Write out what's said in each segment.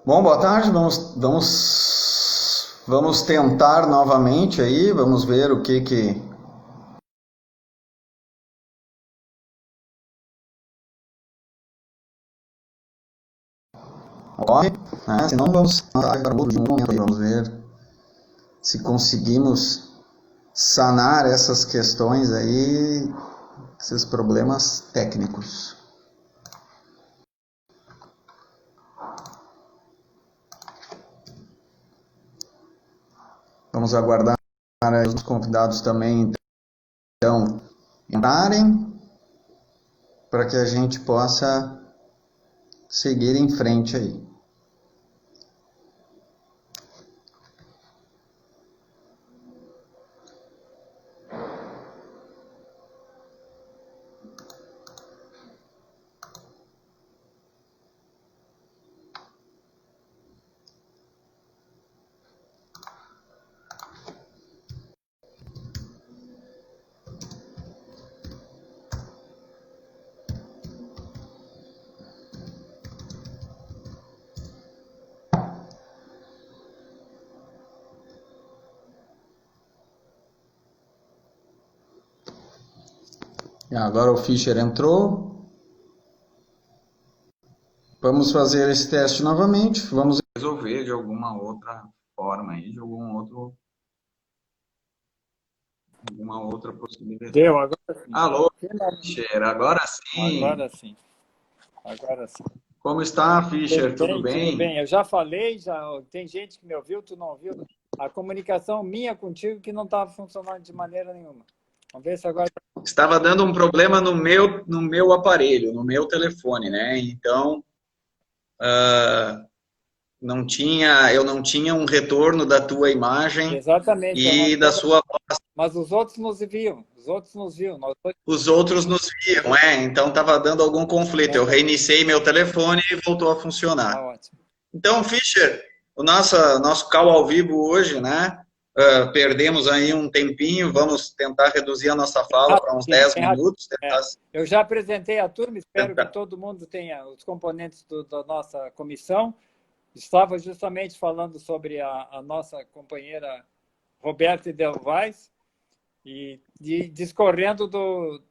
Bom, boa tarde. Vamos tentar novamente aí. Vamos ver o que ocorre, né? Se não, vamos tentar para outro momento aí. Vamos ver se conseguimos sanar essas questões aí, esses problemas técnicos. Vamos aguardar os convidados também então entrarem para que a gente possa seguir em frente aí. Agora o Fischer entrou. Vamos fazer esse teste novamente. Vamos resolver de alguma outra forma aí, de alguma outra possibilidade. Deu, agora sim. Alô, Fischer, agora sim. Agora sim. Agora sim. Como está, Fischer? Tudo bem? Tudo bem. Eu já falei, tem gente que me ouviu, tu não ouviu. A comunicação minha contigo que não estava funcionando de maneira nenhuma. Vamos ver se agora... Estava dando um problema no meu aparelho, no meu telefone, né? Então, eu não tinha um retorno da tua imagem. Exatamente. E da sua voz. Mas os outros nos viam. Os outros nos viam, então estava dando algum conflito. Eu reiniciei meu telefone e voltou a funcionar. Tá ótimo. Então, Fischer, o nosso call ao vivo hoje, né? Perdemos aí um tempinho, vamos tentar reduzir a nossa fala para uns 10 minutos. Eu já apresentei a turma, espero que todo mundo tenha os componentes da nossa comissão. Estava justamente falando sobre a nossa companheira Roberta Delvais e discorrendo do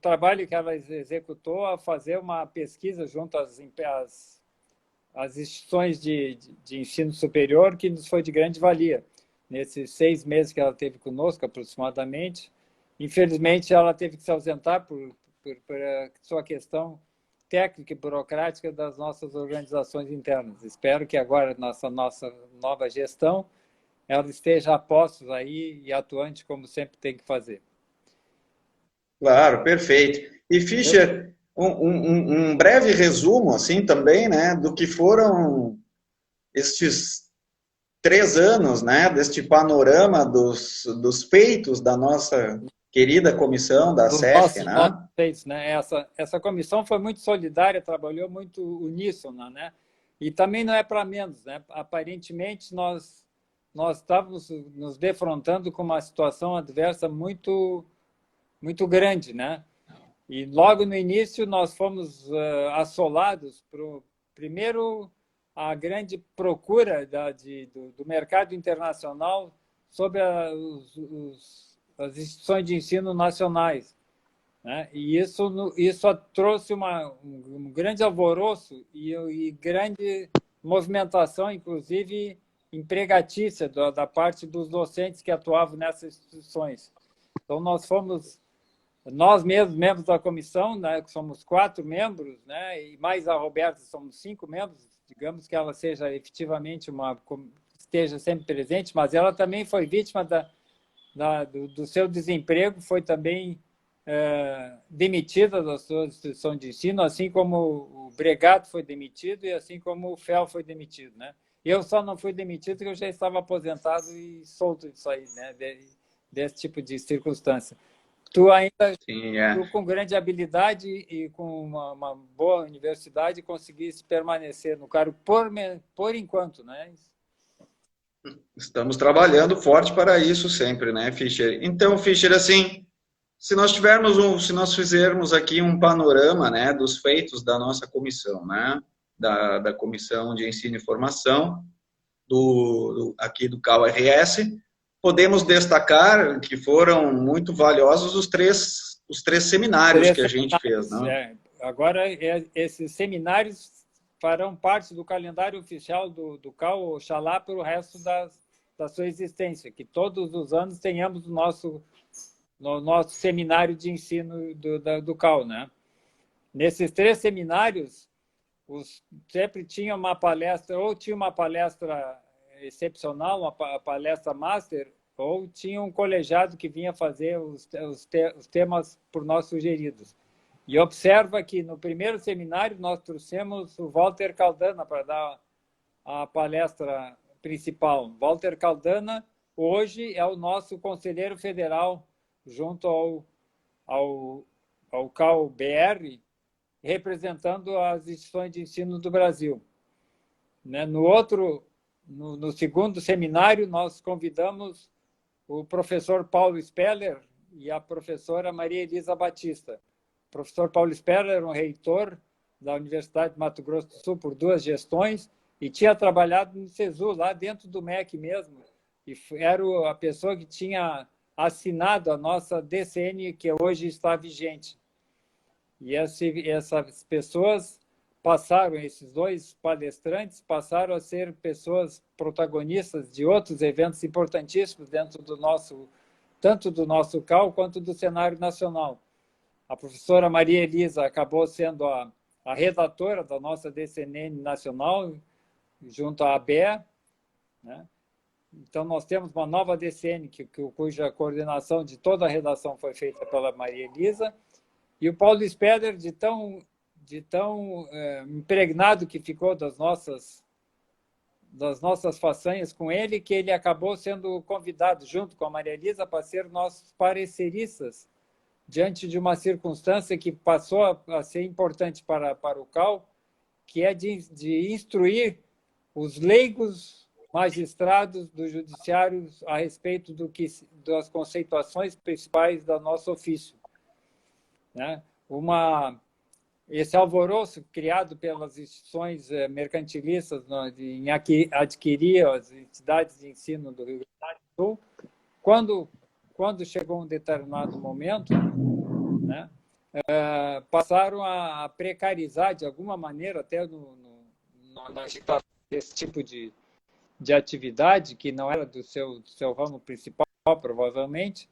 trabalho que ela executou a fazer uma pesquisa junto às instituições de ensino superior, que nos foi de grande valia. Nesses 6 meses que ela teve conosco, aproximadamente, infelizmente ela teve que se ausentar por sua questão técnica e burocrática das nossas organizações internas. Espero que agora, nossa nova gestão, ela esteja a postos aí e atuante como sempre tem que fazer. Claro, perfeito. E, Fischer, um breve resumo, assim, também, né, do que foram estes 3 anos, né, deste panorama dos feitos da nossa querida comissão da SESC, né? Feitos, né? Essa comissão foi muito solidária, trabalhou muito uníssona, né? E também não é para menos, né? Aparentemente, nós estávamos nos defrontando com uma situação adversa muito grande, né? E logo no início nós fomos assolados primeiro a grande procura do mercado internacional sobre as instituições de ensino nacionais, né? E isso trouxe um grande alvoroço e grande movimentação, inclusive empregatícia da parte dos docentes que atuavam nessas instituições. Então, nós mesmos, membros da comissão, né, que somos 4 membros, né, e mais a Roberta, somos 5 membros, digamos que ela seja efetivamente esteja sempre presente, mas ela também foi vítima do seu desemprego, foi também demitida da sua instituição de ensino, assim como o Bregato foi demitido e assim como o FEL foi demitido, né? Eu só não fui demitido porque eu já estava aposentado e solto disso aí, né? Desse tipo de circunstância. Tu ainda, tu com grande habilidade e com uma boa universidade, conseguisse permanecer no cargo por enquanto, né? Estamos trabalhando forte para isso sempre, né, Fischer? Então, Fischer, assim, se nós fizermos aqui um panorama, né, dos feitos da nossa comissão, né? da Comissão de Ensino e Formação, aqui do CAU-RS, podemos destacar que foram muito valiosos os três seminários que a gente fez. Né? Agora, esses seminários farão parte do calendário oficial do CAU, oxalá, para o resto da sua existência, que todos os anos tenhamos no nosso seminário de ensino do CAU. Né? Nesses 3 seminários, sempre tinha uma palestra, ou tinha uma palestra excepcional, uma palestra master, ou tinha um colegiado que vinha fazer os temas por nós sugeridos. E observa que no primeiro seminário nós trouxemos o Walter Caldana para dar a palestra principal. Walter Caldana hoje é o nosso conselheiro federal junto ao CAU-BR, representando as instituições de ensino do Brasil. No segundo seminário, nós convidamos o professor Paulo Speller e a professora Maria Elisa Batista. O professor Paulo Speller era um reitor da Universidade de Mato Grosso do Sul por 2 gestões e tinha trabalhado no CESU, lá dentro do MEC mesmo, e era a pessoa que tinha assinado a nossa DCN, que hoje está vigente. E essas pessoas passaram, esses 2 palestrantes passaram a ser pessoas protagonistas de outros eventos importantíssimos dentro tanto do nosso CAU quanto do cenário nacional. A professora Maria Elisa acabou sendo a redatora da nossa DCN nacional, junto à ABE, né? Então, nós temos uma nova DCN, cuja coordenação de toda a redação foi feita pela Maria Elisa, e o Paulo Speller, de tão impregnado que ficou das nossas façanhas com ele, que ele acabou sendo convidado, junto com a Maria Elisa, para ser nossos pareceristas diante de uma circunstância que passou a ser importante para o CAU, que é de instruir os leigos magistrados do judiciário a respeito das conceituações principais do nosso ofício. Né? Esse alvoroço criado pelas instituições mercantilistas em adquirir as entidades de ensino do Rio Grande do Sul, quando chegou um determinado momento, né, passaram a precarizar de alguma maneira até na agitação desse tipo de atividade, que não era do seu ramo principal, provavelmente,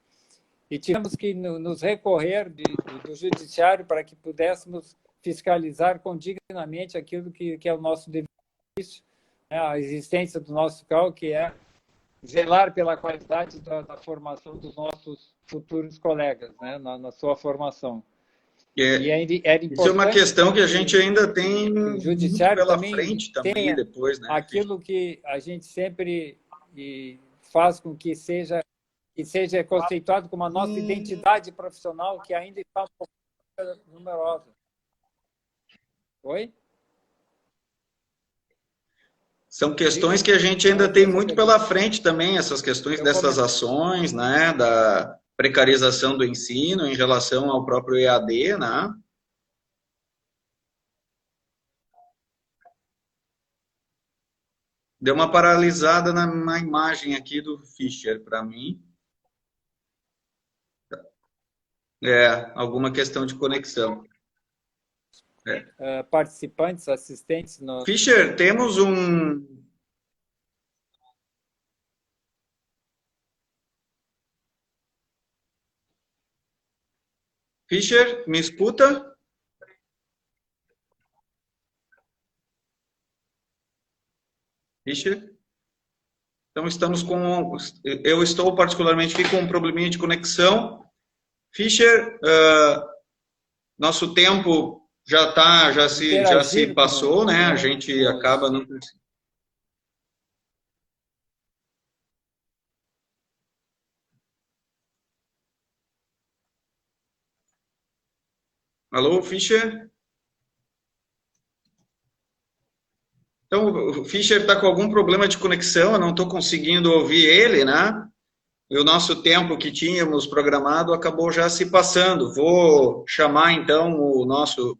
e tivemos que nos recorrer do judiciário para que pudéssemos fiscalizar condignamente aquilo que é o nosso dever, né, a existência do nosso CAU, que é zelar pela qualidade da formação dos nossos futuros colegas, né, na sua formação. Era isso é uma questão que a gente ainda tem o judiciário pela frente também depois, né? Aquilo que a gente sempre faz com que seja conceituado como a nossa identidade profissional, que ainda está um pouco numerosa. Oi? São questões que a gente ainda tem muito pela frente também, essas questões dessas ações, né, da precarização do ensino em relação ao próprio EAD, né? Deu uma paralisada na imagem aqui do Fischer para mim. Alguma questão de conexão. Participantes, assistentes... Fischer, temos um... Fischer, me escuta? Fischer? Então, eu estou particularmente aqui com um probleminha de conexão. Fischer, nosso tempo já se passou, né? A gente acaba não... Alô, Fischer? Então, o Fischer está com algum problema de conexão, eu não estou conseguindo ouvir ele, né? E o nosso tempo que tínhamos programado acabou já se passando. Vou chamar, então, o nosso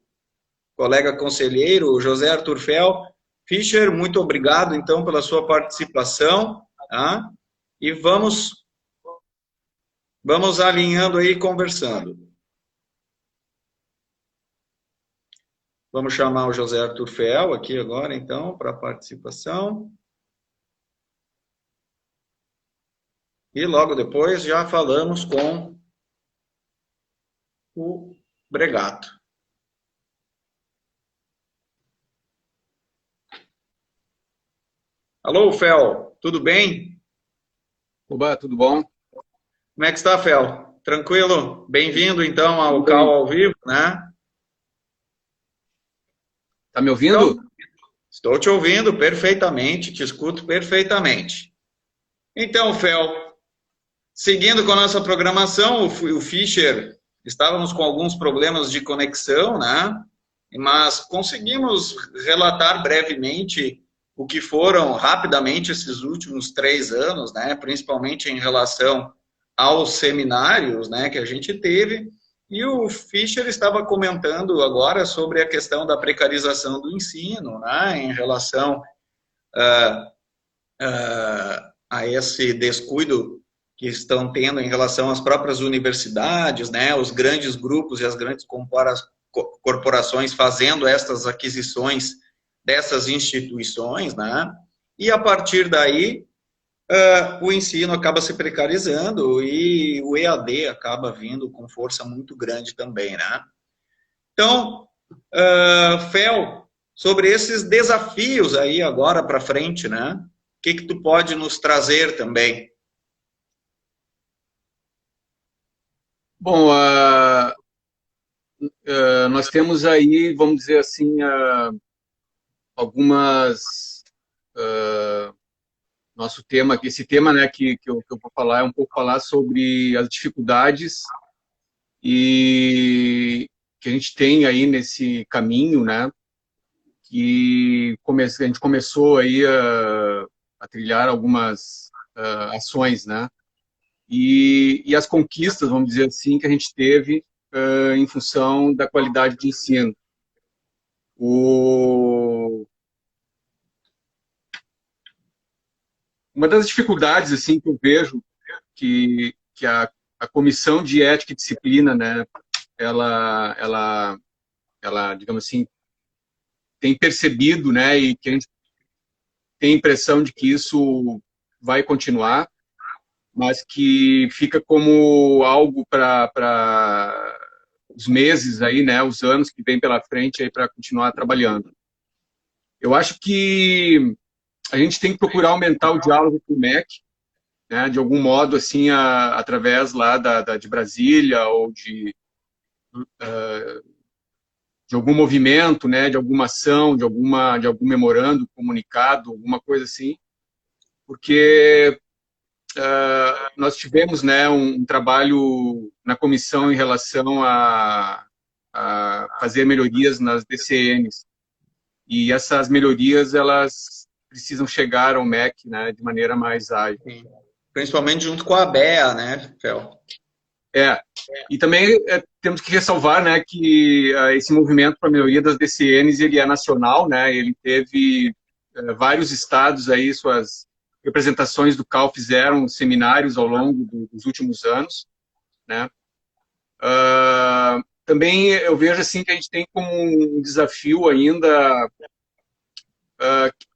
colega conselheiro, o José Arthur Fel. Fischer, muito obrigado, então, pela sua participação, tá? E vamos alinhando aí, conversando. Vamos chamar o José Arthur Fel aqui agora, então, para a participação. E logo depois já falamos com o Bregato. Alô, Fel, tudo bem? Oba, tudo bom? Como é que está, Fel? Tranquilo? Bem-vindo, então, ao Call ao vivo, né? Tá me ouvindo? Então, estou te ouvindo perfeitamente, te escuto perfeitamente. Então, Fel, seguindo com a nossa programação, o Fischer, estávamos com alguns problemas de conexão, né? Mas conseguimos relatar brevemente o que foram, rapidamente, esses últimos 3 anos, né? Principalmente em relação aos seminários, né, que a gente teve. E o Fischer estava comentando agora sobre a questão da precarização do ensino, né, em relação a esse descuido que estão tendo em relação às próprias universidades, né, os grandes grupos e as grandes corporações fazendo estas aquisições dessas instituições, né, e a partir daí o ensino acaba se precarizando e o EAD acaba vindo com força muito grande também, né? Então, Fel, sobre esses desafios aí agora para frente, né? O que tu pode nos trazer também? Bom, nós temos aí, vamos dizer assim, algumas... nosso tema, esse tema, né, que eu vou falar é um pouco falar sobre as dificuldades e que a gente tem aí nesse caminho, né, que a gente começou aí a trilhar algumas ações, né, e as conquistas, vamos dizer assim, que a gente teve em função da qualidade de ensino. Uma das dificuldades assim que eu vejo que a comissão de ética e disciplina, né, ela digamos assim, tem percebido, né, e que a gente tem a impressão de que isso vai continuar, mas que fica como algo para os meses aí, né, os anos que vem pela frente aí para continuar trabalhando. Eu acho que a gente tem que procurar aumentar o diálogo com o MEC, né, de algum modo, assim, através lá de Brasília ou de algum movimento, né, de alguma ação, de algum memorando, comunicado, alguma coisa assim, porque nós tivemos, né, um trabalho na comissão em relação a fazer melhorias nas DCNs, e essas melhorias, elas precisam chegar ao MEC, né, de maneira mais ágil. Sim. Principalmente junto com a ABEA, né, Fel? E também temos que ressalvar, né, que esse movimento para a melhoria das DCNs, ele é nacional, né, ele teve vários estados aí, suas representações do CAL fizeram seminários ao longo dos últimos anos, né. Também eu vejo assim que a gente tem como um desafio ainda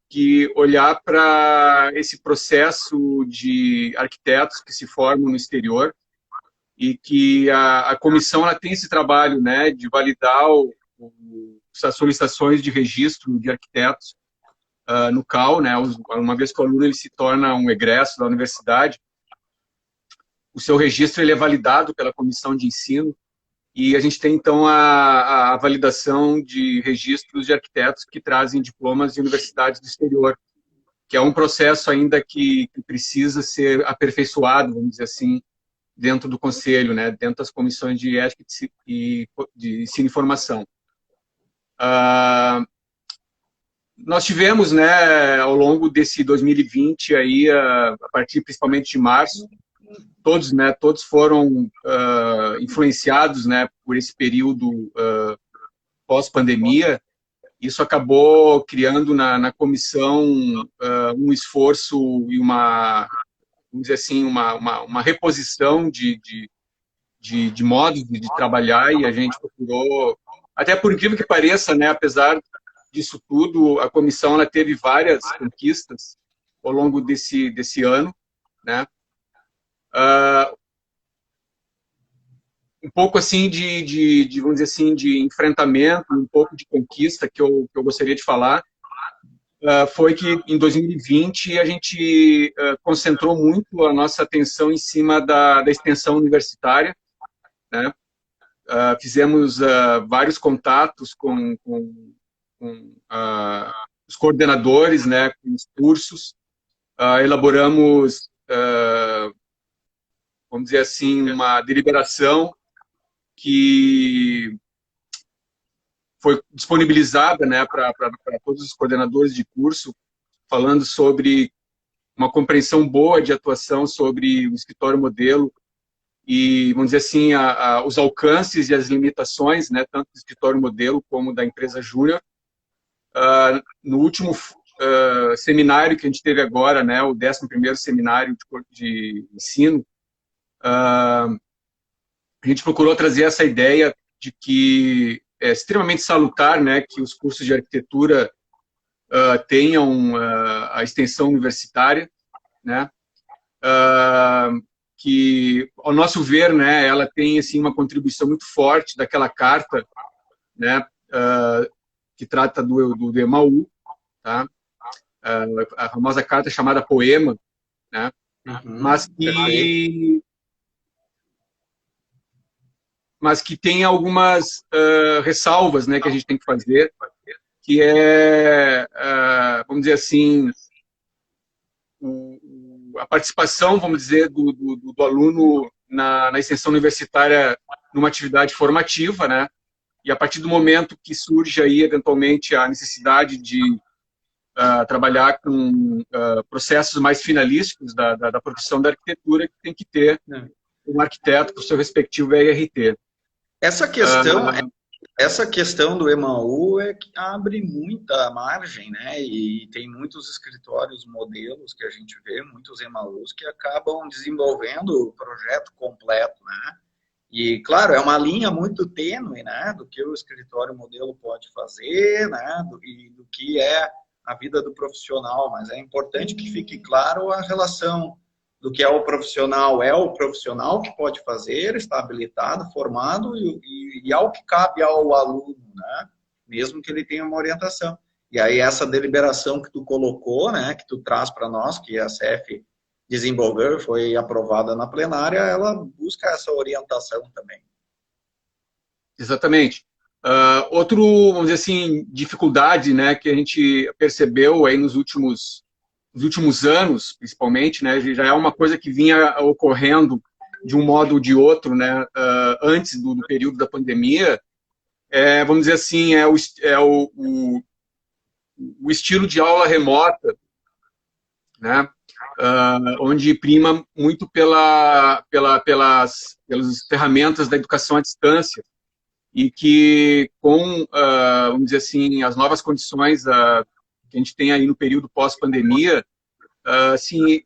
que olhar para esse processo de arquitetos que se formam no exterior, e que a comissão ela tem esse trabalho, né, de validar as solicitações de registro de arquitetos no CAL, né, uma vez que o aluno ele se torna um egresso da universidade, o seu registro ele é validado pela comissão de ensino, e a gente tem então a validação de registros de arquitetos que trazem diplomas de universidades do exterior, que é um processo ainda que precisa ser aperfeiçoado, vamos dizer assim, dentro do conselho, né, dentro das comissões de ética e de ensino e formação. Nós tivemos, né, ao longo desse 2020 aí, a partir principalmente de março, todos foram influenciados, né, por esse período pós-pandemia, isso acabou criando na comissão um esforço e vamos dizer assim, uma reposição de modos de trabalhar, e a gente procurou, até por incrível que pareça, né, apesar disso tudo, a comissão ela teve várias conquistas ao longo desse ano, né? Um pouco assim vamos dizer assim, de enfrentamento, um pouco de conquista que eu gostaria de falar, foi que em 2020 a gente concentrou muito a nossa atenção em cima da extensão universitária, né? Fizemos vários contatos com os coordenadores, né, com os cursos, elaboramos, vamos dizer assim, uma deliberação que foi disponibilizada, né, para todos os coordenadores de curso, falando sobre uma compreensão boa de atuação sobre o escritório modelo e, vamos dizer assim, os alcances e as limitações, né, tanto do escritório modelo como da empresa júnior. No último seminário que a gente teve agora, né, o 11º seminário de ensino, a gente procurou trazer essa ideia de que é extremamente salutar, né, que os cursos de arquitetura tenham a extensão universitária, né, que, ao nosso ver, né, ela tem assim uma contribuição muito forte daquela carta, né, que trata do EMAU, tá? A famosa carta chamada Poema, né? Mas que tem algumas ressalvas, né, que a gente tem que fazer, que é, vamos dizer assim, a participação, vamos dizer, do aluno na extensão universitária numa atividade formativa, né? E a partir do momento que surge aí, eventualmente, a necessidade de trabalhar com processos mais finalísticos da profissão da arquitetura, que tem que ter um arquiteto com o seu respectivo ERT. Essa questão do EMAU é que abre muita margem, né? E tem muitos escritórios modelos que a gente vê, muitos EMAUs que acabam desenvolvendo o projeto completo, né? E, claro, é uma linha muito tênue, né? Do que o escritório modelo pode fazer, né? E do que é a vida do profissional, mas é importante que fique claro a relação do que é o profissional que pode fazer, está habilitado, formado, e ao que cabe ao aluno, né? Mesmo que ele tenha uma orientação. E aí essa deliberação que tu colocou, né, que tu traz para nós, que a CF desenvolveu e foi aprovada na plenária, ela busca essa orientação também. Exatamente. Vamos dizer assim, dificuldade, né, que a gente percebeu aí nos últimos anos, principalmente, né, já é uma coisa que vinha ocorrendo de um modo ou de outro, né, antes do período da pandemia, vamos dizer assim, o estilo de aula remota, né, onde prima muito pelas ferramentas da educação à distância, e que com, vamos dizer assim, as novas condições que a gente tem aí no período pós-pandemia, assim,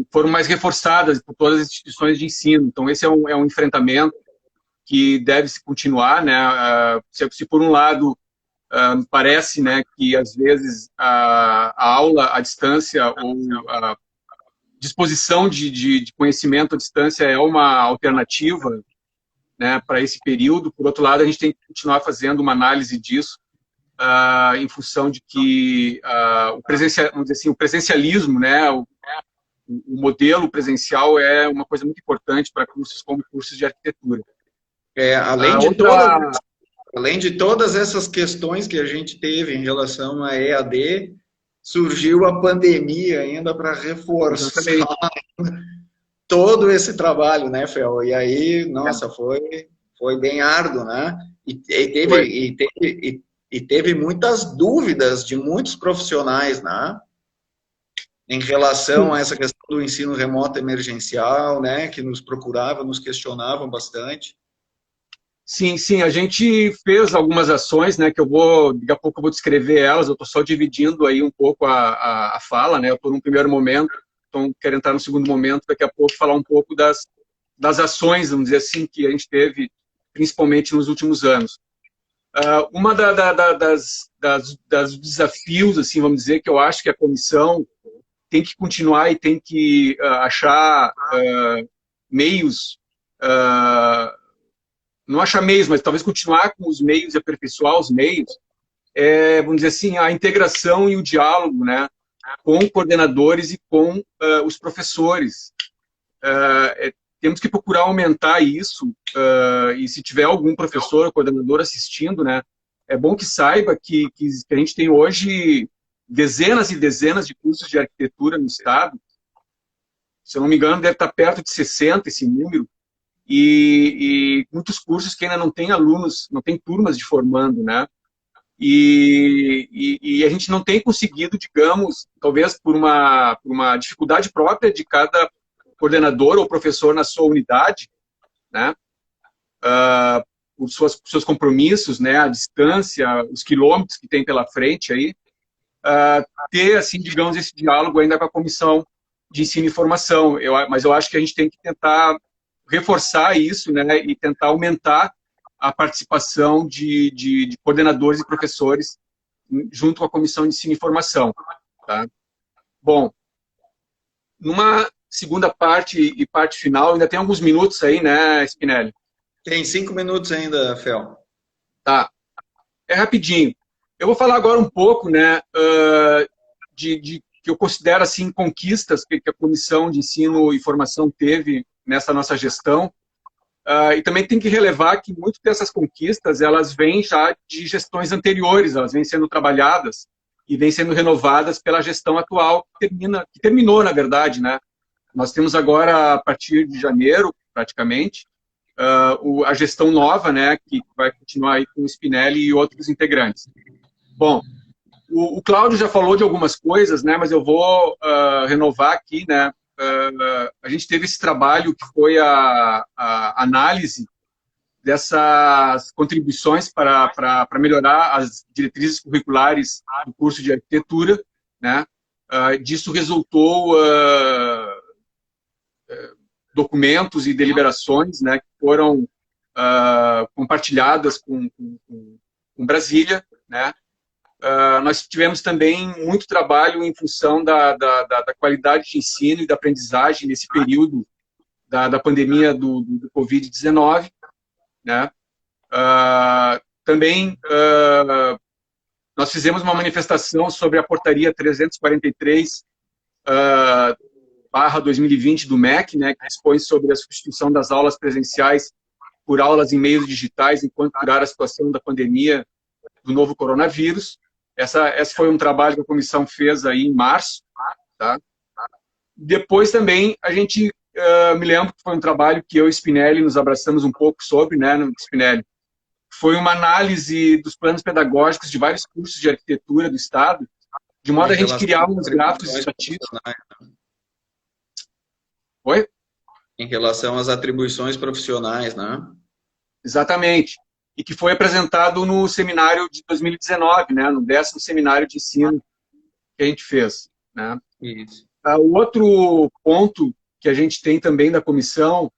foram mais reforçadas por todas as instituições de ensino. Então, esse é um enfrentamento que deve se continuar, né? Se por um lado parece, né, que às vezes a aula à distância ou a disposição de conhecimento à distância é uma alternativa, né, para esse período, por outro lado, a gente tem que continuar fazendo uma análise disso, em função de que vamos dizer assim, o presencialismo, né, o modelo presencial é uma coisa muito importante para cursos como cursos de arquitetura. Além de todas essas questões que a gente teve em relação à EAD, surgiu a pandemia ainda para reforçar todo esse trabalho, né, Fel? E aí, nossa, foi bem árduo, né? E teve muitas dúvidas de muitos profissionais, né? Em relação a essa questão do ensino remoto emergencial, né? Que nos procuravam, nos questionavam bastante. Sim, sim, a gente fez algumas ações, né, que daqui a pouco eu vou descrever elas, eu estou só dividindo aí um pouco a fala, né, eu estou num primeiro momento, então quero entrar no segundo momento, daqui a pouco falar um pouco das ações, vamos dizer assim, que a gente teve, principalmente nos últimos anos. Uma das desafios, assim, vamos dizer, que eu acho que a comissão tem que continuar e tem que achar meios, não achar meios, mas talvez continuar com os meios e aperfeiçoar os meios, vamos dizer assim, a integração e o diálogo, né, com coordenadores e com os professores. Temos que procurar aumentar isso, e se tiver algum professor ou coordenador assistindo, né, é bom que saiba que a gente tem hoje dezenas e dezenas de cursos de arquitetura no estado. Se eu não me engano, deve estar perto de 60 esse número, e muitos cursos que ainda não têm alunos, não tem turmas de formando, né? E a gente não tem conseguido, digamos, talvez por uma dificuldade própria de cada coordenador ou professor na sua unidade, né? Por seus compromissos, né? A distância, os quilômetros que tem pela frente aí, ter, assim, digamos, esse diálogo ainda com a comissão de ensino e formação. Mas eu acho que a gente tem que tentar reforçar isso, né? E tentar aumentar a participação de coordenadores e professores junto com a comissão de ensino e formação. Tá? Bom, numa segunda parte e parte final, ainda tem alguns minutos aí, né, Spinelli? Tem 5 minutos ainda, Fel. Tá. É rapidinho. Eu vou falar agora um pouco, né, de que eu considero assim conquistas que a Comissão de Ensino e Formação teve nessa nossa gestão. E também tem que relevar que muitas dessas conquistas elas vêm já de gestões anteriores, elas vêm sendo trabalhadas e vêm sendo renovadas pela gestão atual, que terminou, na verdade, né? Nós temos agora, a partir de janeiro, praticamente, a gestão nova, né, que vai continuar aí com o Spinelli e outros integrantes. Bom, o Cláudio já falou de algumas coisas, né, mas eu vou renovar aqui, né. A gente teve esse trabalho que foi a análise dessas contribuições para melhorar as diretrizes curriculares do curso de arquitetura, né. Disso resultou documentos e deliberações, né, que foram compartilhadas com Brasília, né. Nós tivemos também muito trabalho em função da qualidade de ensino e da aprendizagem nesse período da pandemia do Covid-19, né. Também nós fizemos uma manifestação sobre a portaria 343 /2020 do MEC, né, que dispõe sobre a substituição das aulas presenciais por aulas em meios digitais enquanto durar a situação da pandemia do novo coronavírus. Essa foi um trabalho que a comissão fez aí em março. Tá? Depois também a gente, me lembro que foi um trabalho que eu e Spinelli nos abraçamos um pouco sobre, né, no Spinelli. Foi uma análise dos planos pedagógicos de vários cursos de arquitetura do Estado, de modo a gente criar uns gráficos estatísticos. Oi? Em relação às atribuições profissionais, né? Exatamente. E que foi apresentado no seminário de 2019, né, no 10º seminário de ensino que a gente fez. Né? Isso. O outro ponto que a gente tem também da comissão,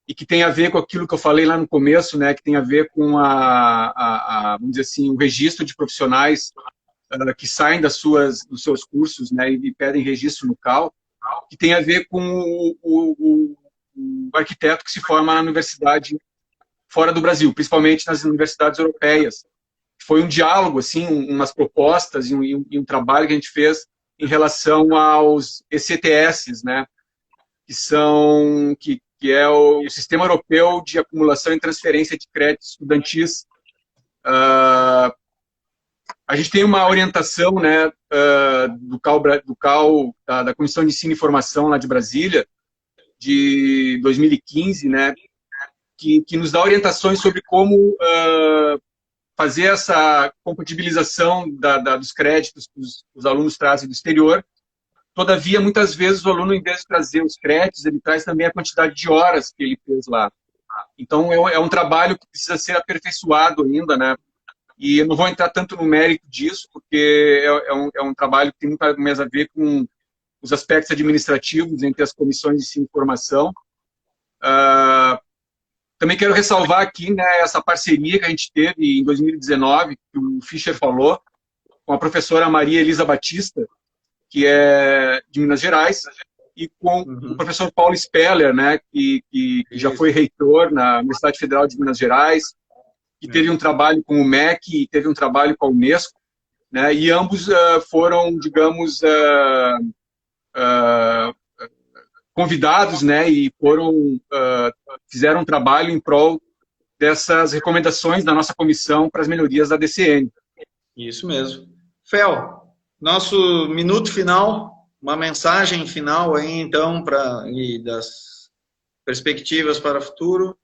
e que tem a ver com aquilo que eu falei lá no começo, né, que tem a ver com vamos dizer assim, o registro de profissionais que saem dos seus cursos, né, e pedem registro no CAL, que tem a ver com o arquiteto que se forma na universidade fora do Brasil, principalmente nas universidades europeias. Foi um diálogo, assim, umas propostas e um trabalho que a gente fez em relação aos ECTS, né, que é o Sistema Europeu de Acumulação e Transferência de Créditos Estudantis. A gente tem uma orientação, né, do CAL, da Comissão de Ensino e Formação lá de Brasília, de 2015, né, que nos dá orientações sobre como fazer essa compatibilização dos créditos que os alunos trazem do exterior. Todavia, muitas vezes, o aluno, em vez de trazer os créditos, ele traz também a quantidade de horas que ele fez lá. Então, é um trabalho que precisa ser aperfeiçoado ainda, né? E eu não vou entrar tanto no mérito disso, porque é um trabalho que tem muito mais a ver com os aspectos administrativos entre as comissões de ensino e formação. Também quero ressalvar aqui, né, essa parceria que a gente teve em 2019, que o Fischer falou, com a professora Maria Elisa Batista, que é de Minas Gerais, e com o professor Paulo Speller, né, que já foi reitor na Universidade Federal de Minas Gerais, que teve um trabalho com o MEC e teve um trabalho com a Unesco, né, e ambos foram, digamos, convidados, né, e fizeram um trabalho em prol dessas recomendações da nossa comissão para as melhorias da DCN. Isso mesmo. Fel, nosso minuto final, uma mensagem final aí, então, e das perspectivas para o futuro.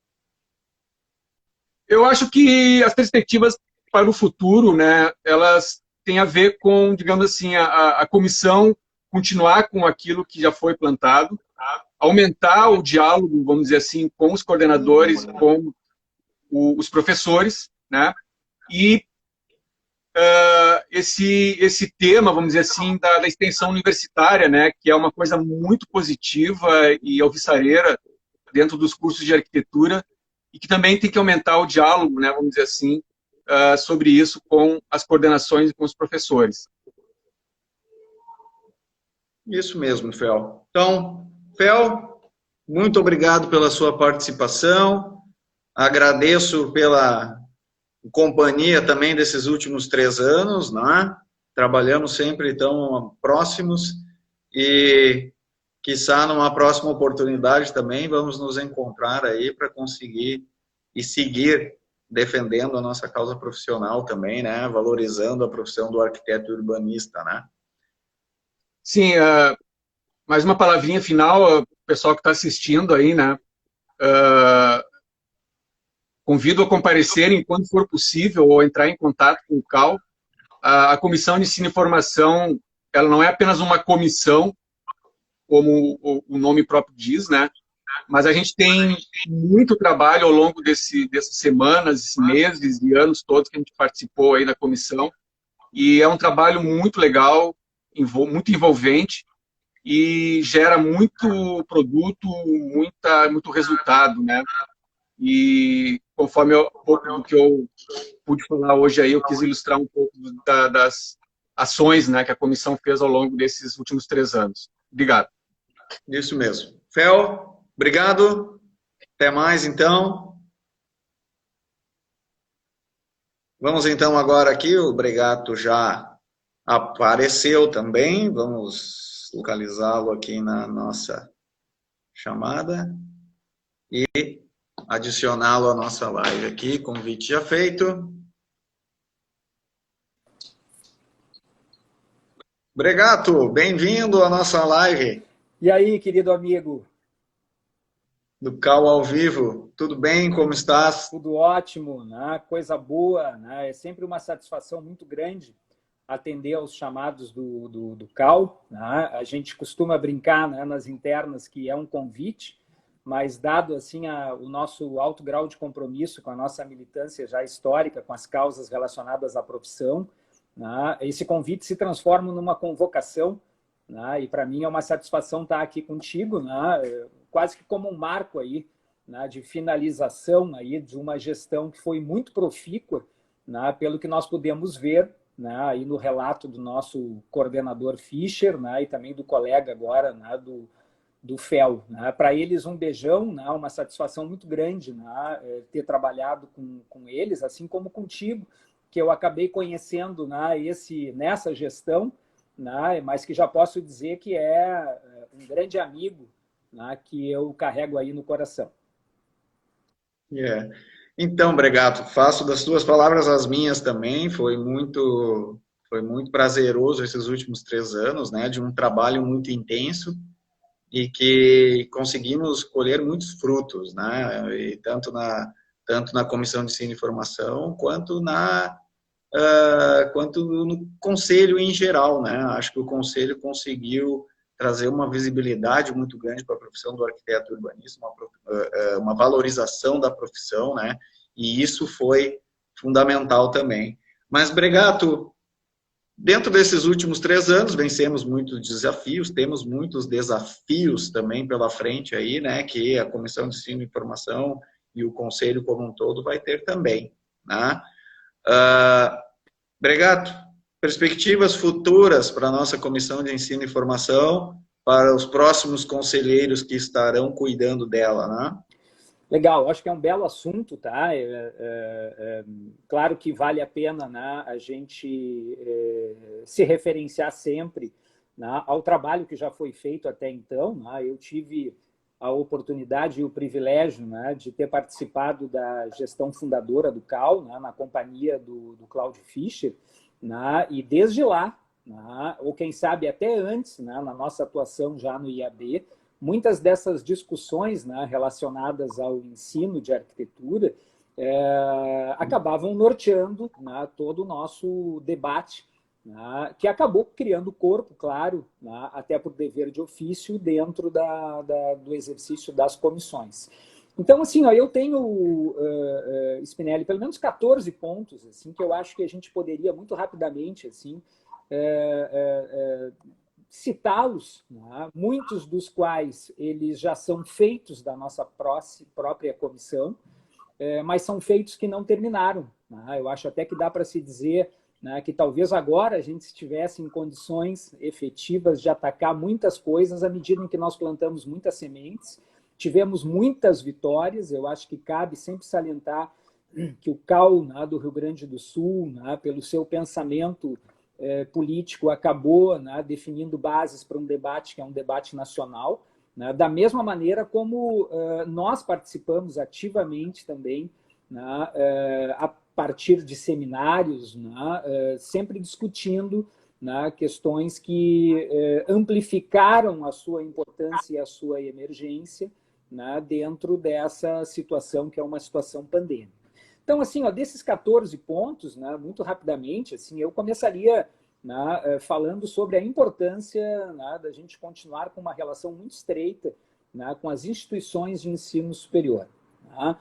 Eu acho que as perspectivas para o futuro, né, elas têm a ver com, digamos assim, a comissão continuar com aquilo que já foi plantado, aumentar o diálogo, vamos dizer assim, com os coordenadores, com os professores, né, e esse tema, vamos dizer assim, da extensão universitária, né, que é uma coisa muito positiva e alvissareira dentro dos cursos de arquitetura, e que também tem que aumentar o diálogo, né, vamos dizer assim, sobre isso com as coordenações e com os professores. Isso mesmo, Fel. Então, Fel, muito obrigado pela sua participação, agradeço pela companhia também desses últimos 3 anos, né? Trabalhamos sempre tão próximos e, quiçá, numa próxima oportunidade também, vamos nos encontrar aí para conseguir e seguir defendendo a nossa causa profissional também, né? Valorizando a profissão do arquiteto urbanista, né? Sim, mais uma palavrinha final, o pessoal que está assistindo aí, né? Convido a comparecerem quando for possível ou entrar em contato com o CAL. A Comissão de Ensino e Formação, ela não é apenas uma comissão, como o nome próprio diz, né? Mas a gente tem muito trabalho ao longo dessas semanas, meses e anos todos que a gente participou aí na comissão. E é um trabalho muito legal, muito envolvente e gera muito produto, muito resultado, né? E conforme um pouco do que eu pude falar hoje aí, eu quis ilustrar um pouco das ações, né, que a comissão fez ao longo desses últimos 3 anos. Obrigado. Isso mesmo. Fel, obrigado. Até mais, então. Vamos, então, agora aqui. O Bregato já apareceu também. Vamos localizá-lo aqui na nossa chamada e adicioná-lo à nossa live aqui. Convite já feito. Bregato, bem-vindo à nossa live. E aí, querido amigo? Do CAL ao vivo. Tudo bem? Como estás? Tudo ótimo, né? Coisa boa, né? É sempre uma satisfação muito grande atender aos chamados do CAL, né? A gente costuma brincar, né, nas internas que é um convite, mas dado assim o nosso alto grau de compromisso com a nossa militância já histórica, com as causas relacionadas à profissão, né, esse convite se transforma numa convocação, né, e para mim é uma satisfação estar aqui contigo, né, quase que como um marco aí, né, de finalização aí de uma gestão que foi muito profícua, né, pelo que nós podemos ver, né, aí no relato do nosso coordenador Fischer, né, e também do colega agora, né, do FEL. Né? Para eles, um beijão, né? Uma satisfação muito grande, né? Ter trabalhado com eles, assim como contigo, que eu acabei conhecendo, né, nessa gestão, né, mas que já posso dizer que é um grande amigo, né, que eu carrego aí no coração. Então, Bregato, faço das tuas palavras as minhas também. Foi muito prazeroso esses últimos 3 anos, né, de um trabalho muito intenso e que conseguimos colher muitos frutos, né, e tanto na Comissão de Ensino e Formação, quanto no Conselho em geral, né. Acho que o Conselho conseguiu trazer uma visibilidade muito grande para a profissão do arquiteto urbanista, uma valorização da profissão, né? E isso foi fundamental também. Mas, Bregato, dentro desses últimos 3 anos, vencemos muitos desafios, temos muitos desafios também pela frente aí, né? Que a Comissão de Ensino e Informação e o Conselho como um todo vai ter também, né? Bregato, perspectivas futuras para a nossa Comissão de Ensino e Formação, para os próximos conselheiros que estarão cuidando dela, né? Legal, acho que é um belo assunto, tá? Claro que vale a pena, né, a gente se referenciar sempre, né, ao trabalho que já foi feito até então, né? Eu tive a oportunidade e o privilégio, né, de ter participado da gestão fundadora do CAL, né, na companhia do Cláudio Fischer, né, e desde lá, né, ou quem sabe até antes, né, na nossa atuação já no IAB, muitas dessas discussões, né, relacionadas ao ensino de arquitetura acabavam norteando, né, todo o nosso debate, né, que acabou criando corpo, claro, né, até por dever de ofício dentro do exercício das comissões. Então, assim, ó, eu tenho, Spinelli, pelo menos 14 pontos assim, que eu acho que a gente poderia muito rapidamente assim, citá-los, né? Muitos dos quais eles já são feitos da nossa própria comissão, mas são feitos que não terminaram, né? Eu acho até que dá para se dizer, né, que talvez agora a gente estivesse em condições efetivas de atacar muitas coisas à medida em que nós plantamos muitas sementes, tivemos muitas vitórias. Eu acho que cabe sempre salientar que o CAL, né, do Rio Grande do Sul, né, pelo seu pensamento político, acabou, né, definindo bases para um debate que é um debate nacional, né, da mesma maneira como nós participamos ativamente também, né, a partir de seminários, né, sempre discutindo, né, questões que amplificaram a sua importância e a sua emergência, né, dentro dessa situação que é uma situação pandêmica. Então, assim, ó, desses 14 pontos, né, muito rapidamente, assim, eu começaria, né, falando sobre a importância, né, da gente continuar com uma relação muito estreita, né, com as instituições de ensino superior. Né?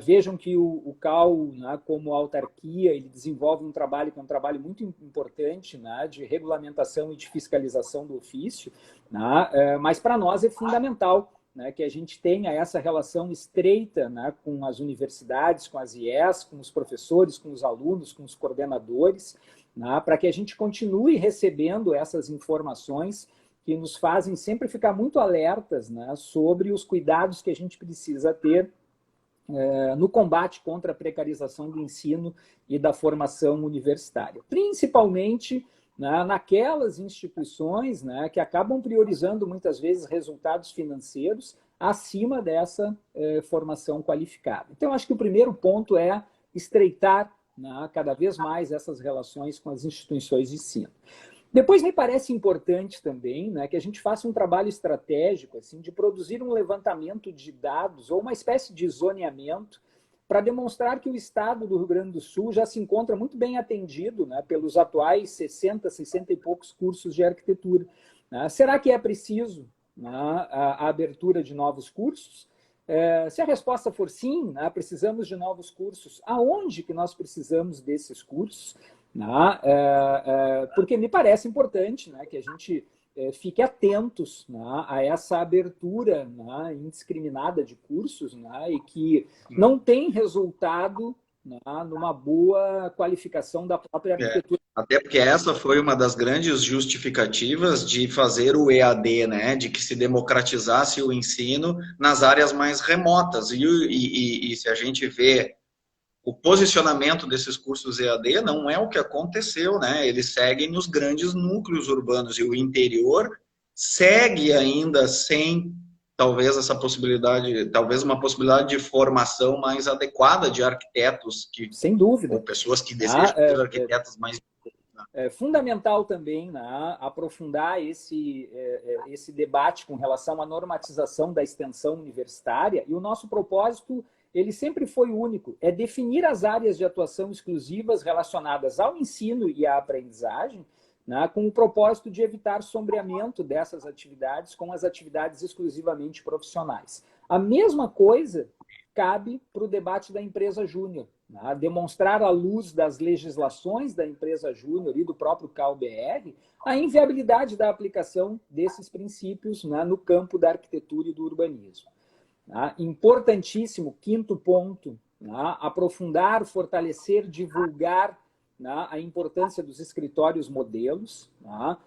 Vejam que o CAL, né, como autarquia, ele desenvolve um trabalho que é um trabalho muito importante, né, de regulamentação e de fiscalização do ofício, né, mas para nós é fundamental, né, que a gente tenha essa relação estreita, né, com as universidades, com as IES, com os professores, com os alunos, com os coordenadores, né, para que a gente continue recebendo essas informações que nos fazem sempre ficar muito alertas, né, sobre os cuidados que a gente precisa ter no combate contra a precarização do ensino e da formação universitária. Principalmente, né, naquelas instituições, né, que acabam priorizando muitas vezes resultados financeiros acima dessa formação qualificada. Então, acho que o primeiro ponto é estreitar, né, cada vez mais essas relações com as instituições de ensino. Depois, me parece importante também, né, que a gente faça um trabalho estratégico assim, de produzir um levantamento de dados ou uma espécie de zoneamento para demonstrar que o estado do Rio Grande do Sul já se encontra muito bem atendido, né, pelos atuais 60 e poucos cursos de arquitetura. Né? Será que é preciso, né, a abertura de novos cursos? Se a resposta for sim, né, precisamos de novos cursos, aonde que nós precisamos desses cursos? Né? Porque me parece importante, né, que a gente fique atentos, né, a essa abertura, né, indiscriminada de cursos, né, e que não tem resultado, né, numa boa qualificação da própria arquitetura. Até porque essa foi uma das grandes justificativas de fazer o EAD, né, de que se democratizasse o ensino nas áreas mais remotas. E se a gente vê o posicionamento desses cursos EAD, não é o que aconteceu, né? Eles seguem nos grandes núcleos urbanos e o interior segue ainda sem, talvez, essa possibilidade, talvez uma possibilidade de formação mais adequada de arquitetos, sem dúvida, ou pessoas que desejam ser arquitetos mais... É fundamental também, né, aprofundar esse debate com relação à normatização da extensão universitária, e o nosso propósito ele sempre foi único, é definir as áreas de atuação exclusivas relacionadas ao ensino e à aprendizagem, né, com o propósito de evitar sombreamento dessas atividades com as atividades exclusivamente profissionais. A mesma coisa cabe para o debate da empresa júnior, né, demonstrar à luz das legislações da empresa júnior e do próprio CAL-BR a inviabilidade da aplicação desses princípios, né, no campo da arquitetura e do urbanismo. Né. Importantíssimo, quinto ponto, né, aprofundar, fortalecer, divulgar, né, a importância dos escritórios modelos, né,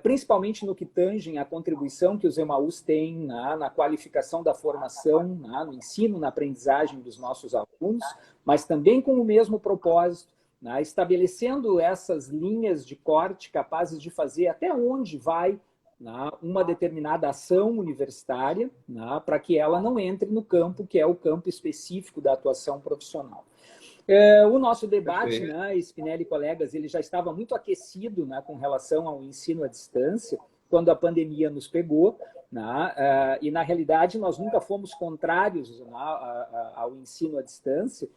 principalmente no que tange a contribuição que os EMAUs têm, né, na qualificação da formação, né, no ensino, na aprendizagem dos nossos alunos, mas também com o mesmo propósito, né, estabelecendo essas linhas de corte capazes de fazer até onde vai, né, uma determinada ação universitária, né, para que ela não entre no campo que é o campo específico da atuação profissional. O nosso debate, né, Spinelli e colegas, ele já estava muito aquecido, né, com relação ao ensino à distância, quando a pandemia nos pegou, né, e na realidade nós nunca fomos contrários, né, ao ensino à distância,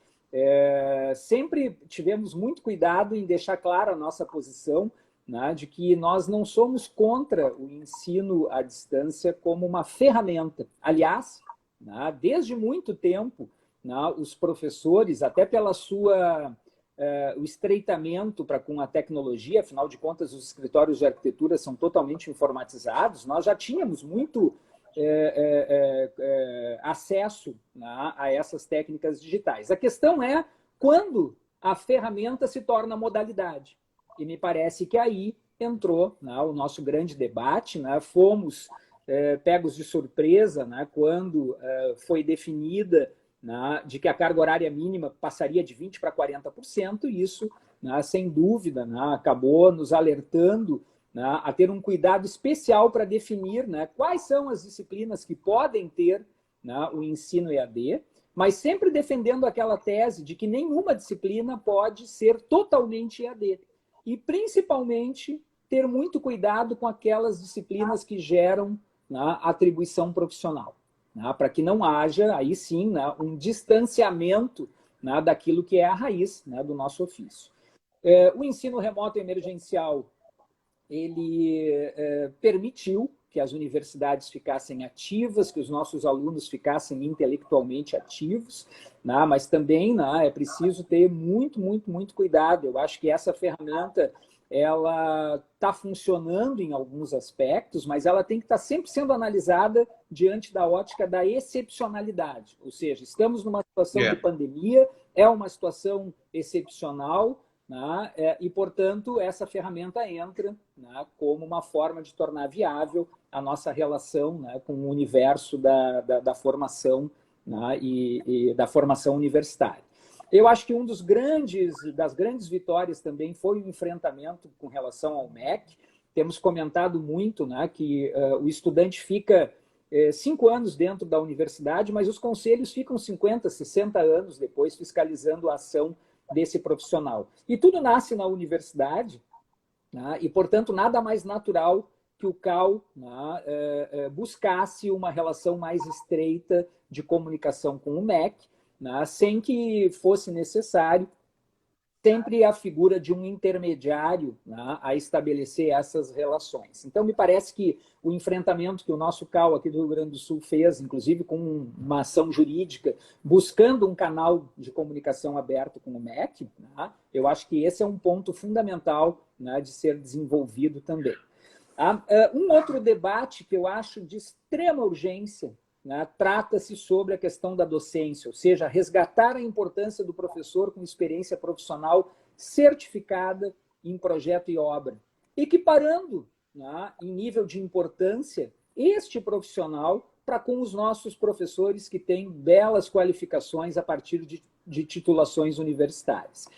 sempre tivemos muito cuidado em deixar clara a nossa posição, né, de que nós não somos contra o ensino à distância como uma ferramenta. Aliás, né, desde muito tempo, os professores, até pela o estreitamento para com a tecnologia, afinal de contas, os escritórios de arquitetura são totalmente informatizados, nós já tínhamos muito acesso, né, a essas técnicas digitais. A questão é quando a ferramenta se torna modalidade. E me parece que aí entrou, né, o nosso grande debate, né, fomos pegos de surpresa, né, quando foi definida, né, de que a carga horária mínima passaria de 20% para 40%, e isso, né, sem dúvida, né, acabou nos alertando, né, a ter um cuidado especial para definir, né, quais são as disciplinas que podem ter, né, o ensino EAD, mas sempre defendendo aquela tese de que nenhuma disciplina pode ser totalmente EAD. E, principalmente, ter muito cuidado com aquelas disciplinas que geram, né, atribuição profissional, né, para que não haja, aí sim, né, um distanciamento, né, daquilo que é a raiz, né, do nosso ofício. O ensino remoto emergencial, ele permitiu que as universidades ficassem ativas, que os nossos alunos ficassem intelectualmente ativos, né, mas também, né, é preciso ter muito, muito, muito cuidado. Eu acho que essa ferramenta ela está funcionando em alguns aspectos, mas ela tem que estar sempre sendo analisada diante da ótica da excepcionalidade. Ou seja, estamos numa situação de pandemia, é uma situação excepcional, né, e, portanto, essa ferramenta entra, né, como uma forma de tornar viável a nossa relação, né, com o universo da formação, né, e da formação universitária. Eu acho que das grandes vitórias também foi o enfrentamento com relação ao MEC. Temos comentado muito, né, que o estudante fica 5 anos dentro da universidade, mas os conselhos ficam 50, 60 anos depois fiscalizando a ação desse profissional. E tudo nasce na universidade, né, e, portanto, nada mais natural que o CAL, né, buscasse uma relação mais estreita de comunicação com o MEC, né, sem que fosse necessário sempre a figura de um intermediário, né, a estabelecer essas relações. Então, me parece que o enfrentamento que o nosso CAL aqui do Rio Grande do Sul fez, inclusive com uma ação jurídica, buscando um canal de comunicação aberto com o MEC, né, eu acho que esse é um ponto fundamental, né, de ser desenvolvido também. Um outro debate que eu acho de extrema urgência, né, trata-se sobre a questão da docência, ou seja, resgatar a importância do professor com experiência profissional certificada em projeto e obra, equiparando, né, em nível de importância este profissional para com os nossos professores que têm belas qualificações a partir de titulações universitárias.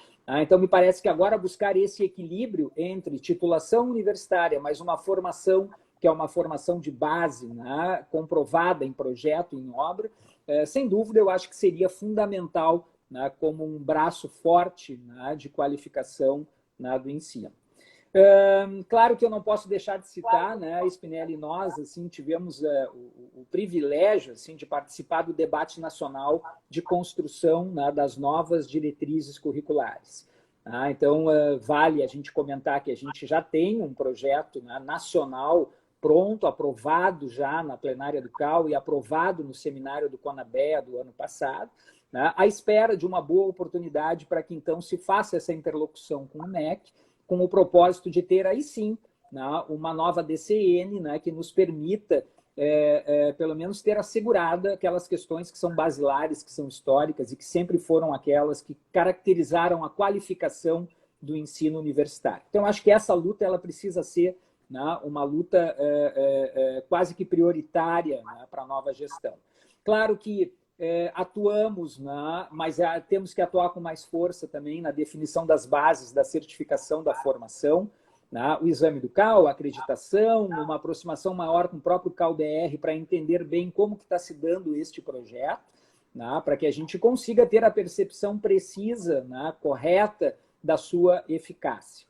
Então, me parece que agora buscar esse equilíbrio entre titulação universitária, mas uma formação que é uma formação de base, né, comprovada em projeto, em obra, sem dúvida eu acho que seria fundamental, né, como um braço forte, né, de qualificação, né, do ensino. Claro que eu não posso deixar de citar, né, Spinelli e nós assim, tivemos o privilégio assim, de participar do debate nacional de construção, né, das novas diretrizes curriculares. Tá? Então, vale a gente comentar que a gente já tem um projeto, né, nacional pronto, aprovado já na plenária do CAU e aprovado no seminário do CONABEA do ano passado, né, à espera de uma boa oportunidade para que então se faça essa interlocução com o MEC, com o propósito de ter aí sim, né, uma nova DCN, né, que nos permita pelo menos ter assegurada aquelas questões que são basilares, que são históricas e que sempre foram aquelas que caracterizaram a qualificação do ensino universitário. Então, acho que essa luta ela precisa ser, né, uma luta quase que prioritária, né, para a nova gestão. Claro que atuamos, né, mas temos que atuar com mais força também na definição das bases da certificação da formação, né, o exame do CAU, a acreditação, uma aproximação maior com o próprio CAU-BR para entender bem como que está se dando este projeto, né, para que a gente consiga ter a percepção precisa, né, correta da sua eficácia.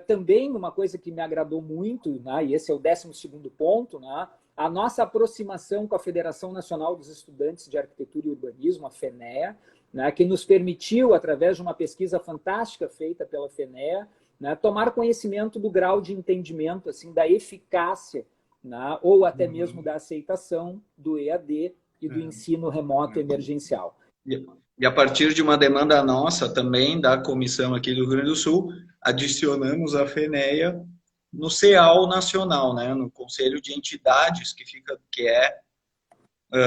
Também uma coisa que me agradou muito, né, e esse é o 12º ponto, né, a nossa aproximação com a Federação Nacional dos Estudantes de Arquitetura e Urbanismo, a FENEA, né, que nos permitiu, através de uma pesquisa fantástica feita pela FENEA, né, tomar conhecimento do grau de entendimento, assim, da eficácia, né, ou até mesmo da aceitação do EAD e do ensino remoto emergencial. E a partir de uma demanda nossa também, da comissão aqui do Rio Grande do Sul, adicionamos a FENEA no CEAL nacional, né, no Conselho de Entidades, que é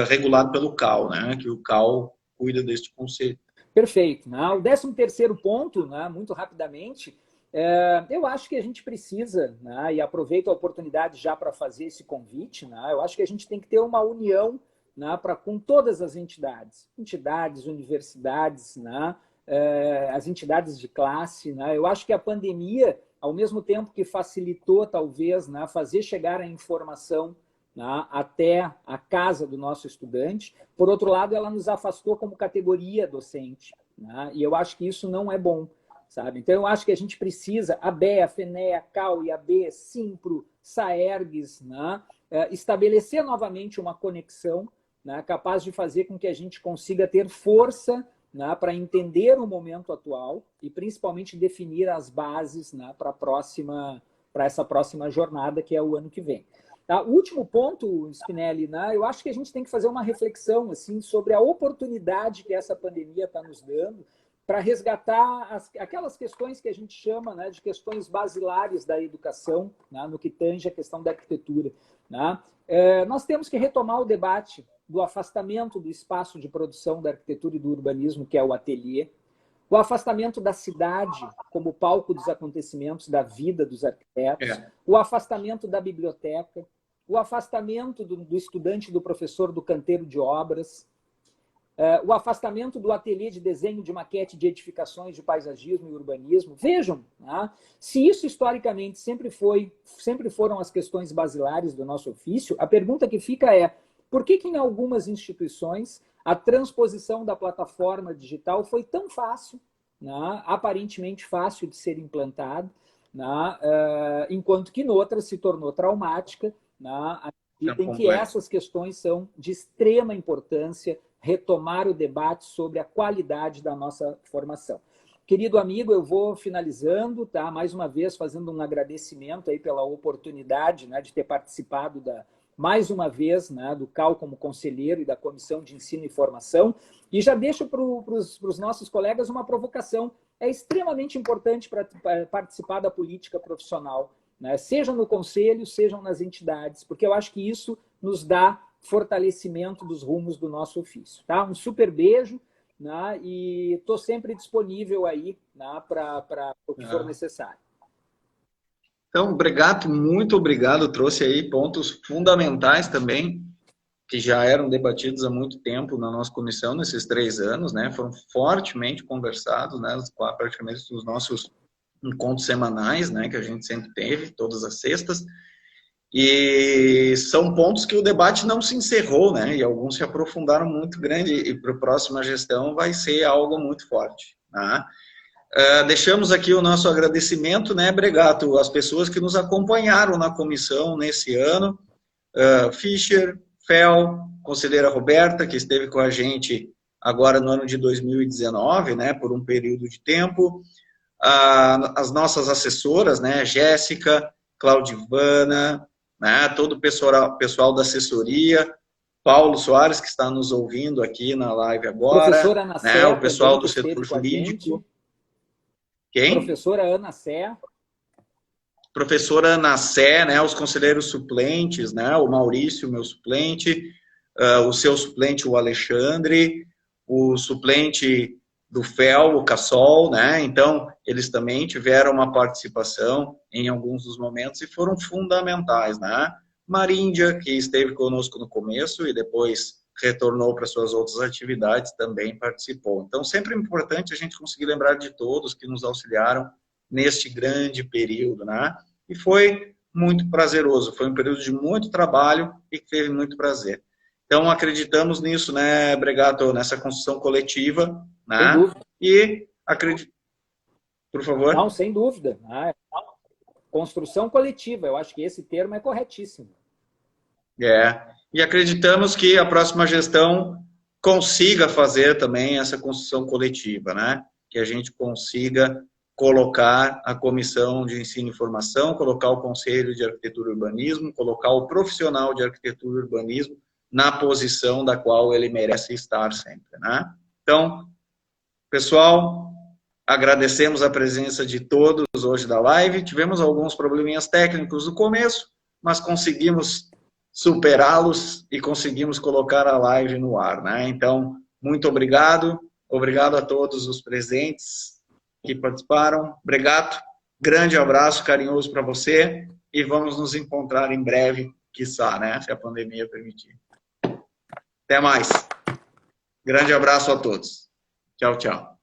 regulado pelo CAU, né, que o CAU cuida deste conselho. Perfeito. Né? O 13º ponto, né, muito rapidamente, eu acho que a gente precisa, né, e aproveito a oportunidade já para fazer esse convite, né, eu acho que a gente tem que ter uma união, né, com todas as entidades, universidades, né, as entidades de classe. Né, eu acho que a pandemia, ao mesmo tempo que facilitou, talvez, né, fazer chegar a informação, né, até a casa do nosso estudante, por outro lado, ela nos afastou como categoria docente. Né, e eu acho que isso não é bom. Sabe? Então, eu acho que a gente precisa, a BEA, a FENEA, a CAU, IAB, SIMPRO, SAERGS, né, estabelecer novamente uma conexão, né, capaz de fazer com que a gente consiga ter força, né, para entender o momento atual e, principalmente, definir as bases, né, para essa próxima jornada, que é o ano que vem. Tá? O último ponto, Spinelli, né, eu acho que a gente tem que fazer uma reflexão assim, sobre a oportunidade que essa pandemia está nos dando para resgatar aquelas questões que a gente chama, né, de questões basilares da educação, né, no que tange a questão da arquitetura. Né? Nós temos que retomar o debate do afastamento do espaço de produção da arquitetura e do urbanismo, que é o ateliê, o afastamento da cidade como palco dos acontecimentos da vida dos arquitetos, o afastamento da biblioteca, o afastamento do estudante, do professor, do canteiro de obras, o afastamento do ateliê de desenho de maquete de edificações de paisagismo e urbanismo. Vejam, né? Se isso historicamente sempre foram as questões basilares do nosso ofício, a pergunta que fica é: por que em algumas instituições a transposição da plataforma digital foi tão fácil, né? Aparentemente fácil de ser implantada, né? Enquanto que em outras se tornou traumática, né? Em que essas questões são de extrema importância, retomar o debate sobre a qualidade da nossa formação. Querido amigo, eu vou finalizando, tá? Mais uma vez fazendo um agradecimento aí pela oportunidade, né, de ter participado mais uma vez, né, do CAU como conselheiro e da Comissão de Ensino e Formação, e já deixo para os nossos colegas uma provocação. É extremamente importante para participar da política profissional, né? Seja no conselho, sejam nas entidades, porque eu acho que isso nos dá fortalecimento dos rumos do nosso ofício. Tá? Um super beijo, né? E estou sempre disponível aí, né, para o que for necessário. Então, obrigado, muito obrigado. Trouxe aí pontos fundamentais também, que já eram debatidos há muito tempo na nossa comissão, nesses 3 anos, né? Foram fortemente conversados, né? Praticamente os nossos encontros semanais, né? Que a gente sempre teve, todas as sextas. E são pontos que o debate não se encerrou, né? E alguns se aprofundaram muito grande, e para a próxima gestão vai ser algo muito forte. Né? Deixamos aqui o nosso agradecimento, né, Bregato, às pessoas que nos acompanharam na comissão nesse ano, Fischer, Fel, conselheira Roberta, que esteve com a gente agora no ano de 2019, né, por um período de tempo. As nossas assessoras, né, Jéssica, Claudivana, né, todo o pessoal da assessoria, Paulo Soares, que está nos ouvindo aqui na live agora, professora Ana né, Sé, o pessoal do que esteve setor com a jurídico. gente. Quem? Professora Ana Sé. Professora Ana Sé, né, os conselheiros suplentes, né, o Maurício, meu suplente, o seu suplente, o Alexandre, o suplente do FEL, o Cassol, né, então eles também tiveram uma participação em alguns dos momentos e foram fundamentais, né. Maríndia, que esteve conosco no começo e depois retornou para suas outras atividades, também participou. Então, sempre é importante a gente conseguir lembrar de todos que nos auxiliaram neste grande período, né? E foi muito prazeroso, foi um período de muito trabalho e que teve muito prazer. Então, acreditamos nisso, né, Bregato, nessa construção coletiva, né? Sem dúvida. E acredito... Por favor. Não, sem dúvida. Construção coletiva, eu acho que esse termo é corretíssimo. E acreditamos que a próxima gestão consiga fazer também essa construção coletiva, né? Que a gente consiga colocar a comissão de ensino e formação, colocar o conselho de arquitetura e urbanismo, colocar o profissional de arquitetura e urbanismo na posição da qual ele merece estar sempre, né? Então, pessoal, agradecemos a presença de todos hoje da live. Tivemos alguns probleminhas técnicos no começo, mas conseguimos superá-los e conseguimos colocar a live no ar, né? Então, muito obrigado. Obrigado a todos os presentes que participaram. Obrigado. Grande abraço carinhoso para você e vamos nos encontrar em breve, quiçá, né? Se a pandemia permitir. Até mais. Grande abraço a todos. Tchau, tchau.